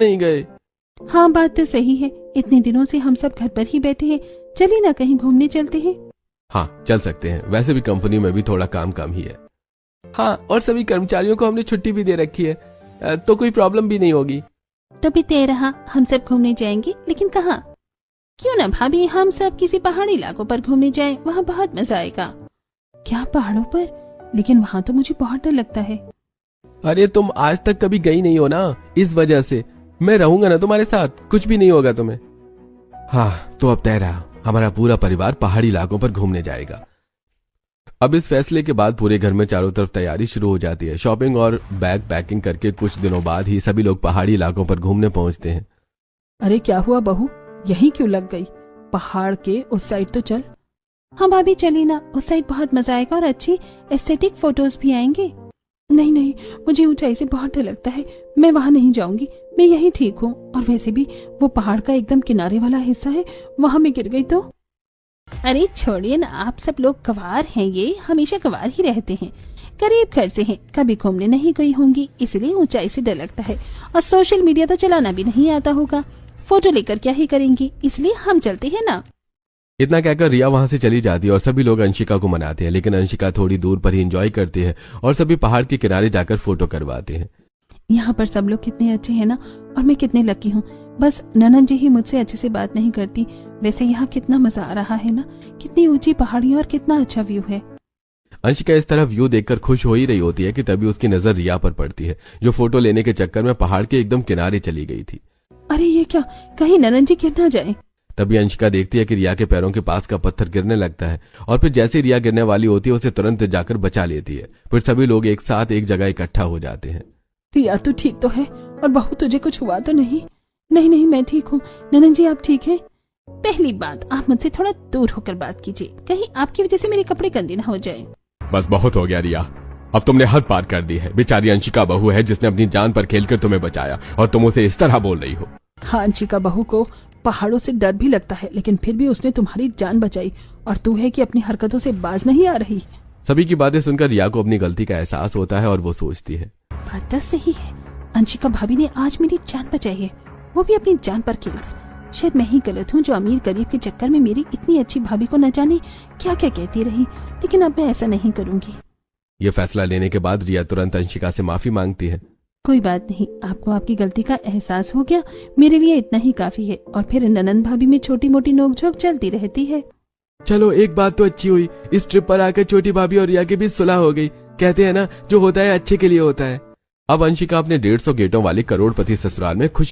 नहीं गए। हाँ बात तो सही है, इतने दिनों से हम सब घर पर ही बैठे हैं, चलिए ना कहीं घूमने चलते हैं। हाँ चल सकते हैं, वैसे भी कंपनी में भी थोड़ा काम कम ही है। हाँ और सभी कर्मचारियों को हमने छुट्टी भी दे रखी है, तो कोई प्रॉब्लम भी नहीं होगी। तो भी तय रहा, हम सब घूमने जाएंगे, लेकिन कहाँ? क्यों ना भाभी हम सब किसी पहाड़ी इलाकों पर घूमने जाएं, वहाँ बहुत मजा आएगा। क्या पहाड़ों पर? लेकिन वहाँ तो मुझे बहुत डर लगता है। अरे तुम आज तक कभी गई नहीं हो ना, इस वजह से मैं रहूंगा ना तुम्हारे साथ, कुछ भी नहीं होगा तुम्हें। हाँ तो अब तय रहा, हमारा पूरा परिवार पहाड़ी इलाकों पर घूमने जाएगा। अब इस फैसले के बाद पूरे घर में चारों तरफ तैयारी शुरू हो जाती है। शॉपिंग और बैग पैकिंग करके कुछ दिनों बाद ही सभी लोग पहाड़ी इलाकों पर घूमने पहुंचते हैं। अरे क्या हुआ बहू, यहीं क्यों लग गई? पहाड़ के उस साइड तो चल। हाँ भाभी चलिए ना, उस साइड बहुत मजा आएगा और अच्छी एस्थेटिक फोटोज भी आएंगे। नहीं नहीं, मुझे ऊंचाई से बहुत डर लगता है, मैं वहाँ नहीं जाऊंगी, मैं यहीं ठीक हूँ। और वैसे भी वो पहाड़ का एकदम किनारे वाला हिस्सा है, वहाँ मैं गिर गई तो। अरे छोड़िए ना, आप सब लोग गंवार हैं, ये हमेशा गंवार ही रहते हैं, गरीब घर से हैं, कभी घूमने नहीं गई होंगी, इसलिए ऊंचाई से डर लगता है। और सोशल मीडिया तो चलाना भी नहीं आता होगा, फोटो लेकर क्या ही करेंगी, इसलिए हम चलते हैं ना। इतना कहकर रिया वहां से चली जाती है और सभी लोग अंशिका को मनाते हैं, लेकिन अंशिका थोड़ी दूर पर ही एंजॉय करती है और सभी पहाड़ के किनारे जाकर फोटो करवाते हैं। यहाँ पर सब लोग कितने अच्छे हैं ना, और मैं कितनी लकी हूँ, बस ननन जी ही मुझसे अच्छे से बात नहीं करती। वैसे यहाँ कितना मजा आ रहा है ना, कितनी ऊंची पहाड़ियाँ और कितना अच्छा व्यू है। अंशिका इस तरह व्यू देखकर खुश हो ही रही होती है कि तभी उसकी नजर रिया पर पड़ती है, जो फोटो लेने के चक्कर में पहाड़ के एकदम किनारे चली गई थी। अरे ये क्या, कहीं ननन जी गिर ना जाए। तभी अंशिका देखती है कि रिया के पैरों के पास का पत्थर गिरने लगता है और फिर जैसे रिया गिरने वाली होती है उसे तुरंत जाकर बचा लेती है। फिर सभी लोग एक साथ एक जगह इकट्ठा हो जाते हैं। रिया तू ठीक तो है? और बहू तुझे कुछ हुआ तो नहीं? नहीं नहीं मैं ठीक हूँ। ननन जी आप ठीक हैं? पहली बात, आप मुझसे थोड़ा दूर होकर बात कीजिए, कहीं आपकी वजह से मेरे कपड़े गंदे ना हो जाए। बस बहुत हो गया रिया, अब तुमने हद पार कर दी है। बेचारी अंशिका बहू है जिसने अपनी जान पर खेलकर तुम्हें बचाया और तुम उसे इस तरह बोल रही हो। हाँ अंशिका बहू को पहाड़ों से डर भी लगता है, लेकिन फिर भी उसने तुम्हारी जान बचाई, और तू है कि अपनी हरकतों से बाज नहीं आ रही। सभी की बातें सुनकर रिया को अपनी गलती का एहसास होता है और वो सोचती है, बात तो सही है, अंशिका भाभी ने आज मेरी जान बचाई है, वो भी अपनी जान पर खेलकर। शायद मैं ही गलत हूँ जो अमीर गरीब के चक्कर में मेरी इतनी अच्छी भाभी को न जाने क्या क्या कहती रही, लेकिन अब मैं ऐसा नहीं करूंगी। ये फैसला लेने के बाद रिया तुरंत अंशिका से माफी मांगती है। कोई बात नहीं, आपको आपकी गलती का एहसास हो गया, मेरे लिए इतना ही काफी है। और फिर ननन भाभी में छोटी मोटी नोकझोंक चलती रहती है। चलो एक बात तो अच्छी हुई, इस ट्रिप पर आकर छोटी भाभी और रिया के बीच सुलह हो गई। कहते हैं ना, जो होता है अच्छे के लिए होता है। अब अंशिका अपने 150 गेटों वाले करोड़पति ससुराल में खुश